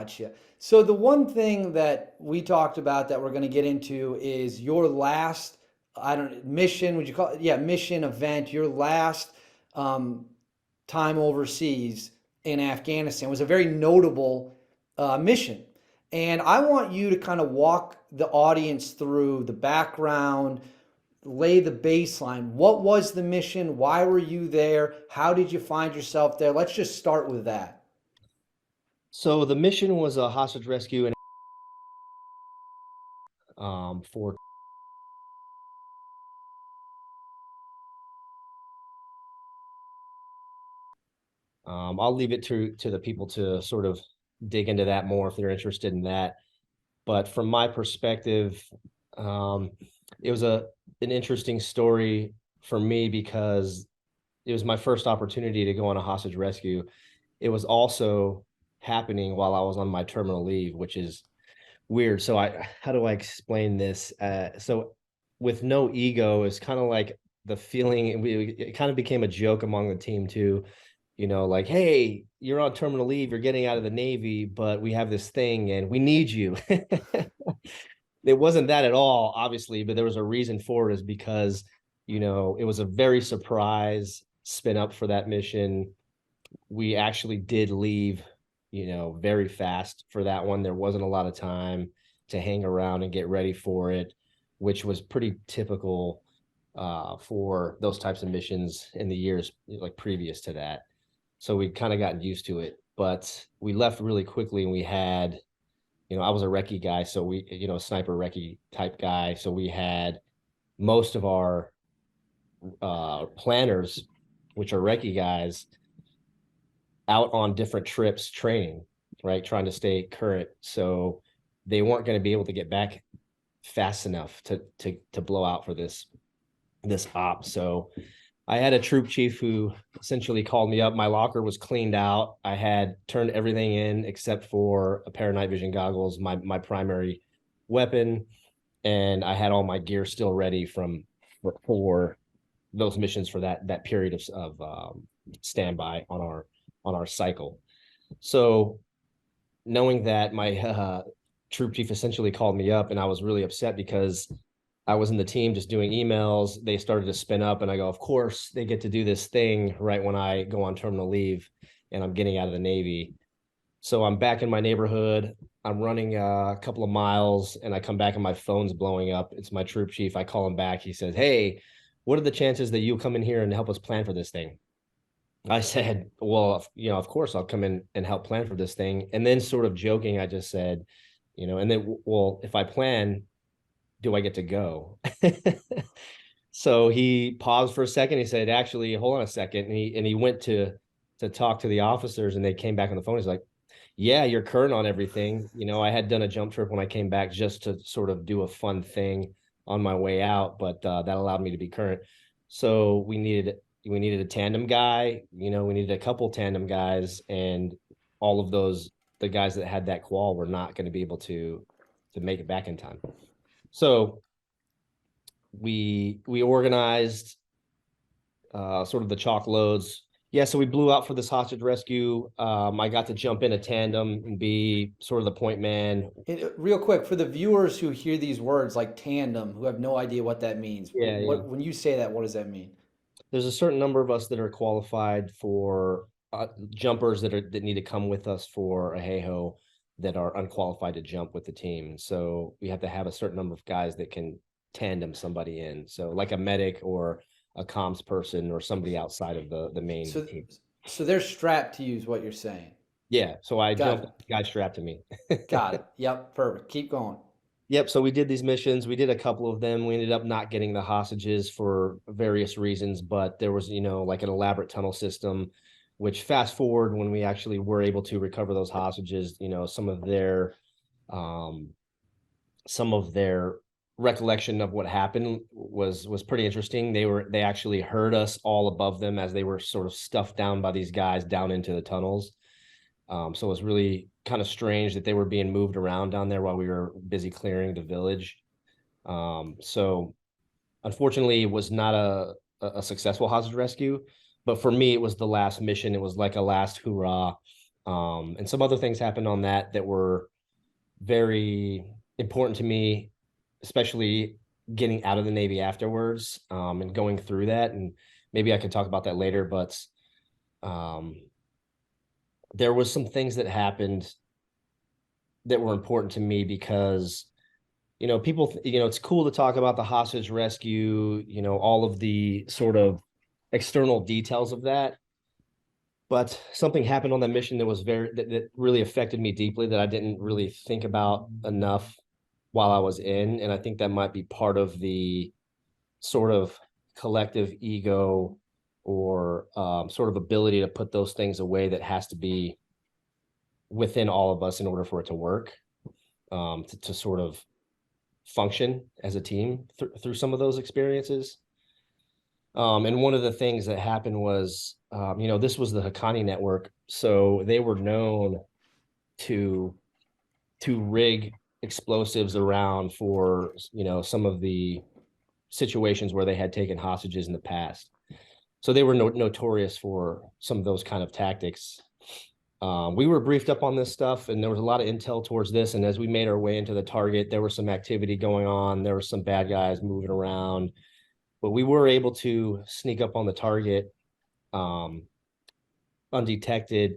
Gotcha. So the one thing that we talked about that we're going to get into is your last, I don't mission, would you call it? Yeah, mission event, your last um, time overseas in Afghanistan was a very notable mission. And I want you to kind of walk the audience through the background, lay the baseline. What was the mission? Why were you there? How did you find yourself there? Let's just start with that. So the mission was a hostage rescue and for I'll leave it to the people to sort of dig into that more if they're interested in that. But from my perspective, um, it was an interesting story for me because it was my first opportunity to go on a hostage rescue. It was also happening while I was on my terminal leave, which is weird. So how do I explain this? So with no ego is kind of like the feeling it kind of became a joke among the team too, like, hey, you're on terminal leave, you're getting out of the Navy, but we have this thing and we need you. It wasn't that at all, obviously, but there was a reason for it, is because, it was a very surprise spin up for that mission. We actually did leave, very fast for that one. There wasn't a lot of time to hang around and get ready for it, which was pretty typical for those types of missions in the years like previous to that. So we'd kind of gotten used to it, but we left really quickly and we had, I was a recce guy. So we, sniper recce type guy. So we had most of our planners, which are recce guys, out on different trips training, right? Trying to stay current. So they weren't going to be able to get back fast enough to blow out for this op. So I had a troop chief who essentially called me up. My locker was cleaned out. I had turned everything in except for a pair of night vision goggles, my primary weapon, and I had all my gear still ready for those missions for that period of standby on our cycle. So knowing that, my troop chief essentially called me up, and I was really upset because I was in the team just doing emails. They started to spin up, and I go, of course, they get to do this thing right when I go on terminal leave and I'm getting out of the Navy. So I'm back in my neighborhood. I'm running a couple of miles, and I come back and my phone's blowing up. It's my troop chief. I call him back. He says, hey, what are the chances that you come in here and help us plan for this thing? I said, well, of course I'll come in and help plan for this thing. And then sort of joking, I just said, and then, well, if I plan, do I get to go? So he paused for a second. He said, actually, hold on a second. And he went to talk to the officers, and they came back on the phone. He's like, yeah, you're current on everything. I had done a jump trip when I came back just to sort of do a fun thing on my way out, but that allowed me to be current. So we needed a tandem guy, we needed a couple tandem guys, and all of those, the guys that had that qual were not going to be able to make it back in time. So we organized sort of the chalk loads. Yeah, so we blew out for this hostage rescue. I got to jump in a tandem and be sort of the point man. Real quick, for the viewers who hear these words like tandem, who have no idea what that means, Yeah. when you say that, what does that mean? There's a certain number of us that are qualified for jumpers that need to come with us for a hey-ho that are unqualified to jump with the team. So we have to have a certain number of guys that can tandem somebody in. So like a medic or a comms person or somebody outside of the main So, team. so they're strapped to you, is what you're saying. Yeah. So I Got jumped, it. guy strapped to me. Got it. Yep. Perfect. Keep going. Yep. So we did these missions. We did a couple of them. We ended up not getting the hostages for various reasons, but there was, like an elaborate tunnel system, which fast forward when we actually were able to recover those hostages, um, some of their recollection of what happened was pretty interesting. They actually heard us all above them as they were sort of stuffed down by these guys down into the tunnels. So it was really kind of strange that they were being moved around down there while we were busy clearing the village. So unfortunately, it was not a successful hostage rescue, but for me, it was the last mission. It was like a last hoorah. And some other things happened on that that were very important to me, especially getting out of the Navy afterwards, and going through that. And maybe I could talk about that later, but um, there was some things that happened that were important to me because, people, it's cool to talk about the hostage rescue, all of the sort of external details of that. But something happened on that mission that was that really affected me deeply that I didn't really think about enough while I was in. And I think that might be part of the sort of collective ego or sort of ability to put those things away that has to be within all of us in order for it to work, to sort of function as a team through some of those experiences. And one of the things that happened was, this was the Haqqani network. So they were known to rig explosives around for, some of the situations where they had taken hostages in the past. So they were notorious for some of those kind of tactics. We were briefed up on this stuff, and there was a lot of intel towards this. And as we made our way into the target, there was some activity going on. There were some bad guys moving around, but we were able to sneak up on the target undetected.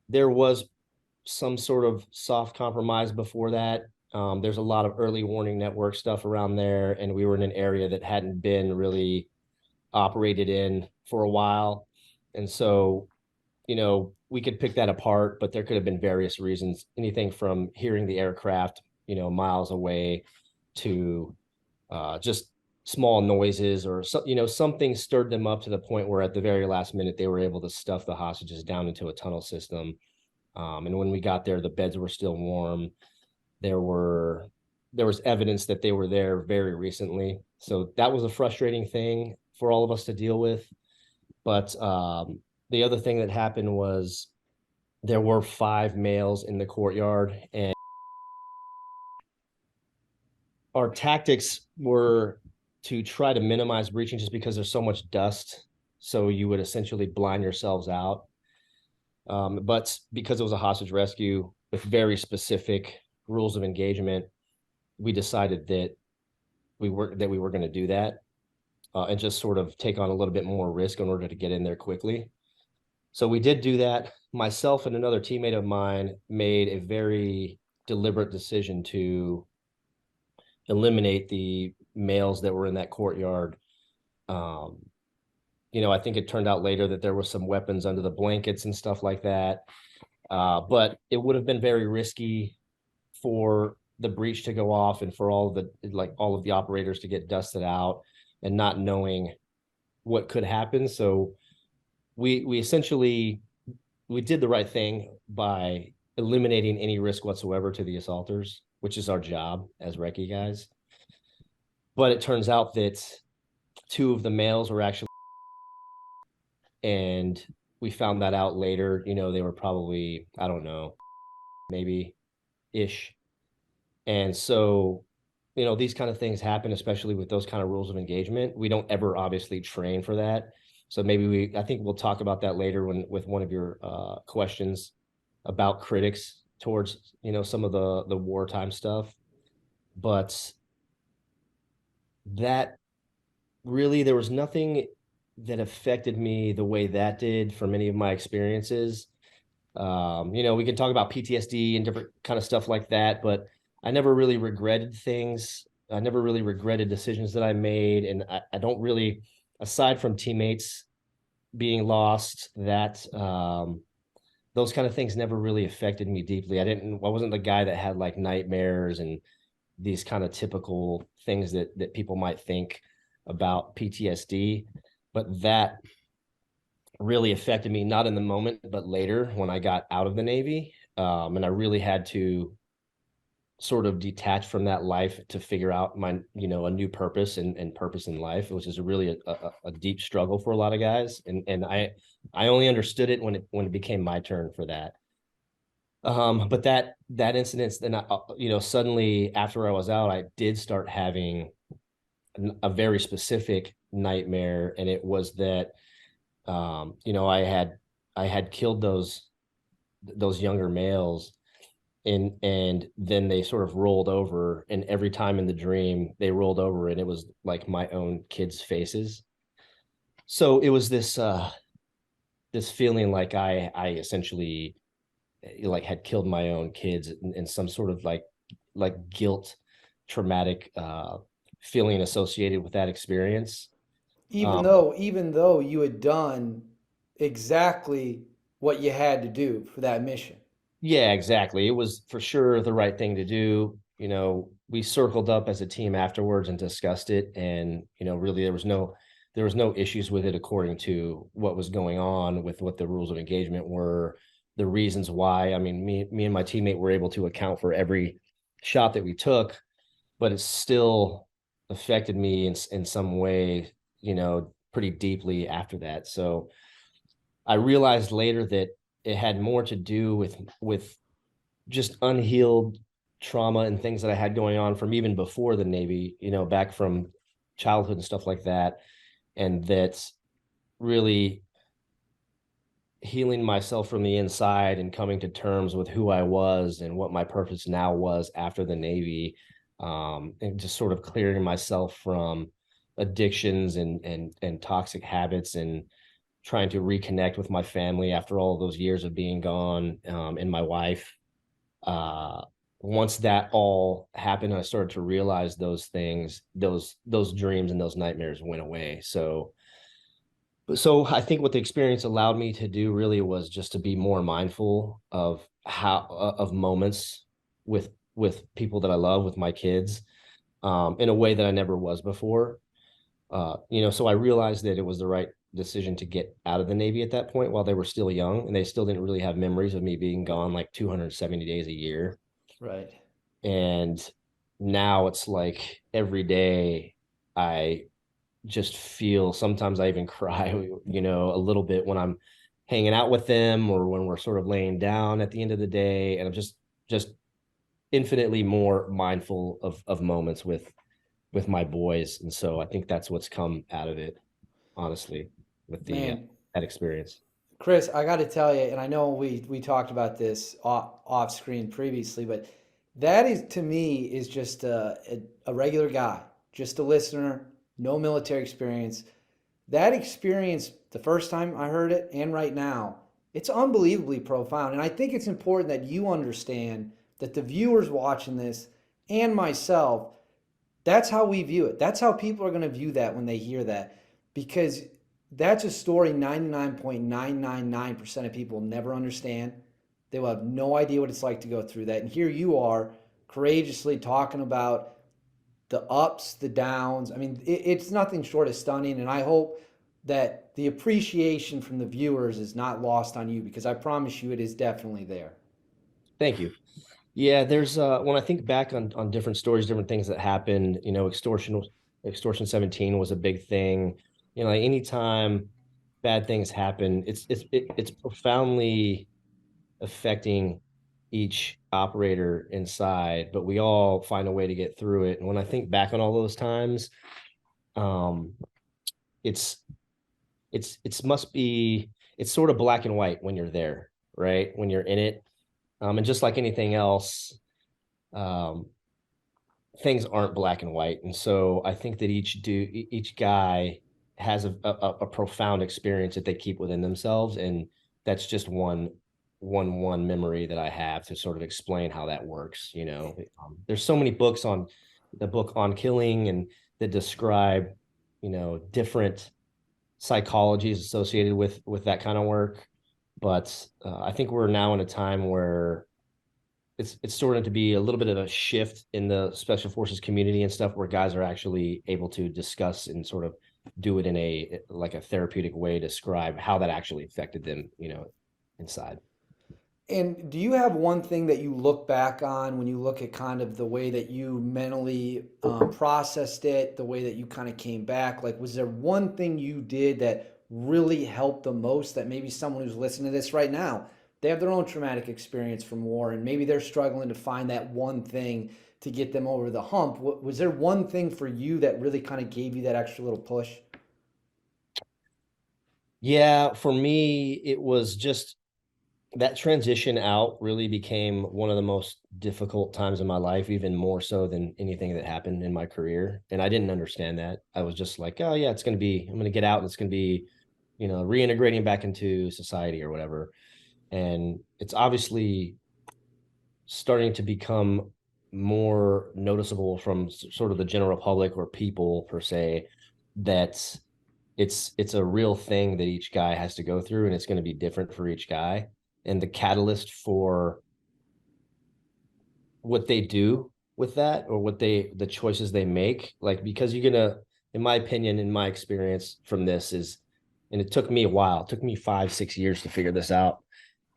There was some sort of soft compromise before that. There's a lot of early warning network stuff around there, and we were in an area that hadn't been really operated in for a while. And so, we could pick that apart, but there could have been various reasons, anything from hearing the aircraft, miles away to just small noises or something stirred them up to the point where at the very last minute they were able to stuff the hostages down into a tunnel system. And when we got there, the beds were still warm. There was evidence that they were there very recently. So that was a frustrating thing for all of us to deal with. But the other thing that happened was there were 5 males in the courtyard, and our tactics were to try to minimize breaching just because there's so much dust. So you would essentially blind yourselves out. But because it was a hostage rescue with very specific rules of engagement, we decided that we were going to do that, and just sort of take on a little bit more risk in order to get in there quickly. So we did do that. Myself and another teammate of mine made a very deliberate decision to eliminate the males that were in that courtyard. I think it turned out later that there was some weapons under the blankets and stuff like that. But it would have been very risky for the breach to go off and for all of the operators to get dusted out and not knowing what could happen. So we essentially did the right thing by eliminating any risk whatsoever to the assaulters, which is our job as recce guys. But it turns out that 2 of the males were actually, and we found that out later. They were probably, I don't know, maybe ish. And so, these kind of things happen, especially with those kind of rules of engagement. We don't ever obviously train for that. So maybe I think we'll talk about that later with one of your questions about critics towards, some of the wartime stuff. But that really, there was nothing that affected me the way that did from any of my experiences. We can talk about PTSD and different kind of stuff like that, but I never really regretted things. I never really regretted decisions that I made. And I don't really, aside from teammates being lost, that those kind of things never really affected me deeply. I wasn't the guy that had like nightmares and these kind of typical things that people might think about PTSD, but that really affected me, not in the moment, but later when I got out of the Navy. And I really had to sort of detach from that life to figure out a new purpose and purpose in life, which is really a deep struggle for a lot of guys. And I only understood it when it became my turn for that. But that incident, then suddenly after I was out, I did start having a very specific nightmare, and it was that I had killed those those younger males, and then they sort of rolled over, and every time in the dream they rolled over and it was like my own kids' faces. So it was this feeling like I essentially like had killed my own kids, and some sort of like guilt, traumatic feeling associated with that experience. Even Um, though even though you had done exactly what you had to do for that mission. Yeah, exactly. It was for sure the right thing to do. We circled up as a team afterwards and discussed it, and really there was no issues with it according to what was going on with what the rules of engagement were, the reasons why. I mean, me and my teammate were able to account for every shot that we took, but it still affected me in some way, pretty deeply after that. So I realized later that it had more to do with just unhealed trauma and things that I had going on from even before the Navy, back from childhood and stuff like that. And that's really healing myself from the inside and coming to terms with who I was and what my purpose now was after the Navy. And just sort of clearing myself from addictions and toxic habits, and trying to reconnect with my family after all those years of being gone, and my wife. uh Once that all happened, I started to realize those things, those dreams and those nightmares went away. So I think what the experience allowed me to do really was just to be more mindful of how of moments with people that I love, with my kids, in a way that I never was before. So I realized that it was the right decision to get out of the Navy at that point while they were still young, and they still didn't really have memories of me being gone like 270 days a year. Right. And now it's like every day I just feel, sometimes I even cry, a little bit when I'm hanging out with them or when we're sort of laying down at the end of the day. And I'm just infinitely more mindful of moments with my boys. And so I think that's what's come out of it, honestly, with the Man, that experience. Chris, I got to tell you, and I know we talked about this off screen previously, but that is to me is just a regular guy, just a listener, no military experience. That experience, the first time I heard it and right now, it's unbelievably profound. And I think it's important that you understand that the viewers watching this and myself, that's how we view it. That's how people are going to view that when they hear that. Because that's a story 99.999% of people will never understand. They will have no idea what it's like to go through that. And here you are courageously talking about the ups, the downs. I mean, it's nothing short of stunning. And I hope that the appreciation from the viewers is not lost on you, because I promise you it is definitely there. Thank you. Yeah, there's when I think back on different stories, different things that happened, extortion 17 was a big thing. Like anytime bad things happen, it's profoundly affecting each operator inside, but we all find a way to get through it. And when I think back on all those times, um, it's it's must be it's sort of black and white when you're there, right? When you're in it. And just like anything else, um, things aren't black and white. And so I think that each guy has a profound experience that they keep within themselves. And that's just one memory that I have to sort of explain how that works. There's so many books on the book on killing and that describe, different psychologies associated with that kind of work. But I think we're now in a time where it's starting to be a little bit of a shift in the special forces community and stuff, where guys are actually able to discuss and sort of do it in a therapeutic way, describe how that actually affected them, inside. And do you have one thing that you look back on when you look at kind of the way that you mentally processed it, the way that you kind of came back? Like, was there one thing you did that really helped the most, that maybe someone who's listening to this right now, they have their own traumatic experience from war and maybe they're struggling to find that one thing to get them over the hump? Was there one thing for you that really kind of gave you that extra little push? Yeah, for me, it was just that transition out really became one of the most difficult times in my life, even more so than anything that happened in my career. And I didn't understand that. I was just like, oh yeah, I'm going to get out and it's going to be, reintegrating back into society or whatever. And it's obviously starting to become more noticeable from sort of the general public or people per se, that it's a real thing that each guy has to go through, and it's going to be different for each guy. And the catalyst for what they do with that, or the choices they make, like, because you're gonna, in my opinion, in my experience from this is, and it took me a while, it took me 5 6 years to figure this out.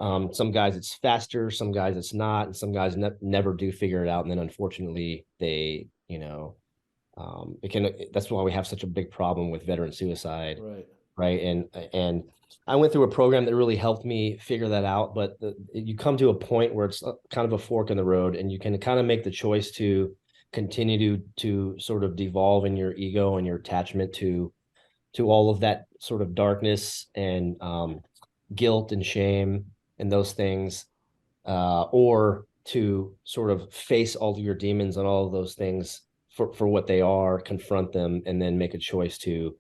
Some guys it's faster, some guys it's not, and some guys never do figure it out, and then unfortunately they, it can, that's why we have such a big problem with veteran suicide, Right. right? And I went through a program that really helped me figure that out. But you come to a point where it's kind of a fork in the road, and you can kind of make the choice to continue to sort of devolve in your ego and your attachment to all of that sort of darkness and guilt and shame and those things, or to sort of face all of your demons and all of those things for what they are, confront them, and then make a choice to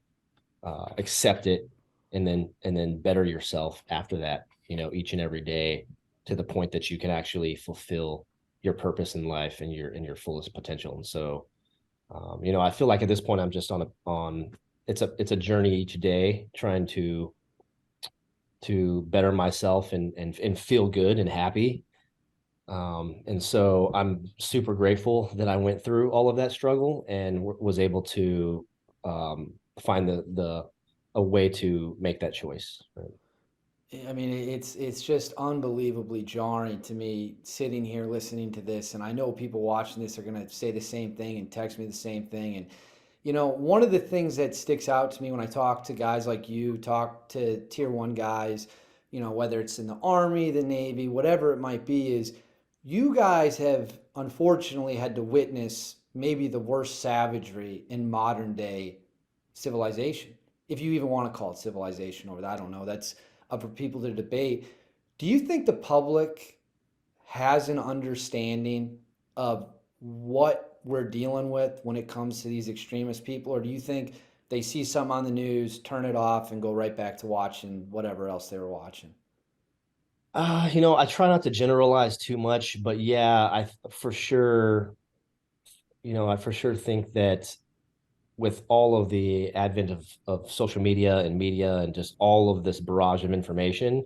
accept it, and then better yourself after that, each and every day, to the point that you can actually fulfill your purpose in life and your fullest potential. And so, I feel like at this point I'm just on it's a journey each day, trying to better myself and feel good and happy. And so I'm super grateful that I went through all of that struggle and was able to find the a way to make that choice. Right? I mean, it's just unbelievably jarring to me sitting here listening to this, and I know people watching this are going to say the same thing and text me the same thing. And one of the things that sticks out to me when I talk to guys like you, talk to tier one guys, whether it's in the Army, the Navy, whatever it might be, is you guys have unfortunately had to witness maybe the worst savagery in modern day civilization. If you even want to call it civilization over that, I don't know. That's up for people to debate. Do you think the public has an understanding of what we're dealing with when it comes to these extremist people, or do you think they see something on the news, turn it off, and go right back to watching whatever else they were watching? I try not to generalize too much, but yeah, I for sure think that with all of the advent of social media and media and just all of this barrage of information,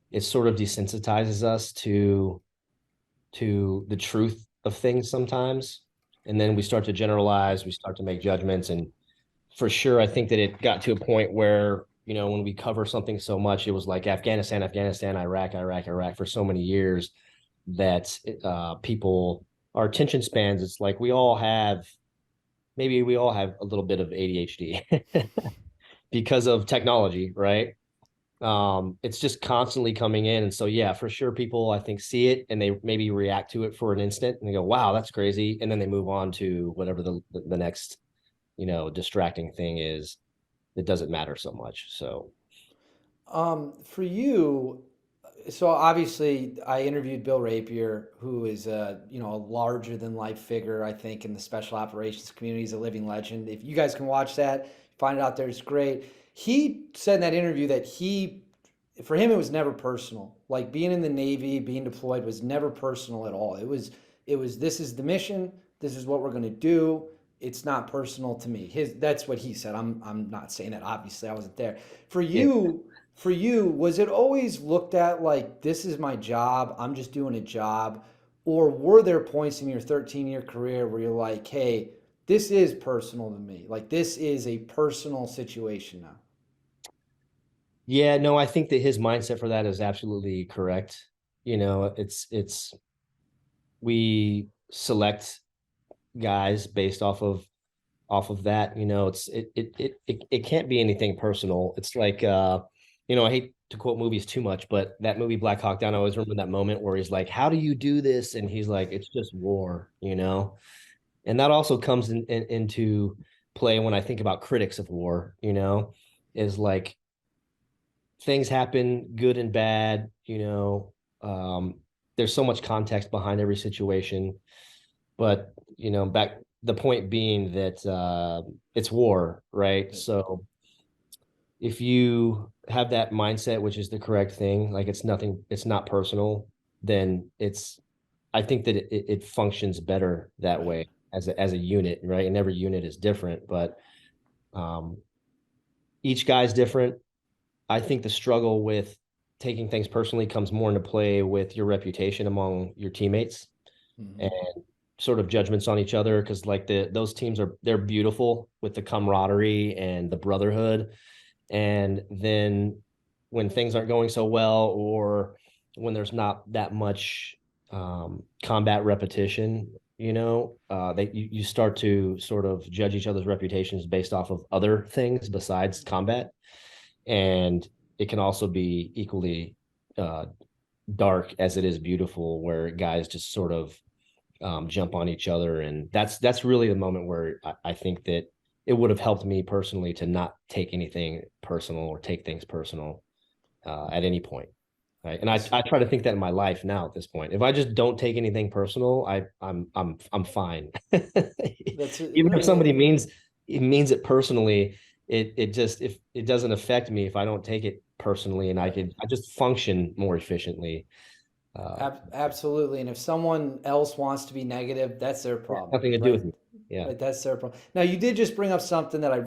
it sort of desensitizes us to the truth of things sometimes. And then we start to generalize, we start to make judgments. And for sure, I think that it got to a point where, when we cover something so much, it was like Afghanistan, Afghanistan, Iraq, Iraq, Iraq for so many years that people, our attention spans, it's like maybe we all have a little bit of ADHD because of technology, right? It's just constantly coming in. And so, yeah, for sure, people I think see it and they maybe react to it for an instant and they go, wow, that's crazy. And then they move on to whatever the next, distracting thing is that doesn't matter so much. So, For you, so obviously I interviewed Bill Rapier, who is a larger than life figure, I think, in the special operations community. He's a living legend. If you guys can watch that, find it out there, it's great. He said in that interview that for him, it was never personal. Like being in the Navy, being deployed was never personal at all. It was this is the mission. This is what we're going to do. It's not personal to me. That's what he said. I'm not saying that. Obviously, I wasn't there. For yeah. you, for you, was it always looked at like this is my job? I'm just doing a job, or were there points in your 13-year career where you're like, hey, this is personal to me. Like this is a personal situation now. Yeah, no, I think that his mindset for that is absolutely correct. It's we select guys based off of that. It can't be anything personal. It's like I hate to quote movies too much, but that movie Black Hawk Down, I always remember that moment where he's like, how do you do this? And he's like, it's just war. And that also comes into play when I think about critics of war, is like, things happen, good and bad, there's so much context behind every situation. But, the point being that it's war, right? So if you have that mindset, which is the correct thing, like it's not personal, then I think that it functions better that Right. way as a unit, right? And every unit is different, but um, each guy's different. I think the struggle with taking things personally comes more into play with your reputation among your teammates and Hmm. sort of judgments on each other. Cause like those teams they're beautiful with the camaraderie and the brotherhood. And then when things aren't going so well, or when there's not that much combat repetition, you start to sort of judge each other's reputations based off of other things besides combat. And it can also be equally uh, dark as it is beautiful, where guys just sort of jump on each other. And that's really the moment where I think that it would have helped me personally to not take anything personal or take things personal at any point. Right. And I try to think that in my life now at this point. If I just don't take anything personal, I'm fine. That's Even if somebody means it personally, it just if it doesn't affect me if I don't take it personally, and I right. could I just function more efficiently. Uh, Absolutely. And if someone else wants to be negative, that's their problem, Nothing to do right? with me. Yeah. Right. That's their problem. Now, you did just bring up something that I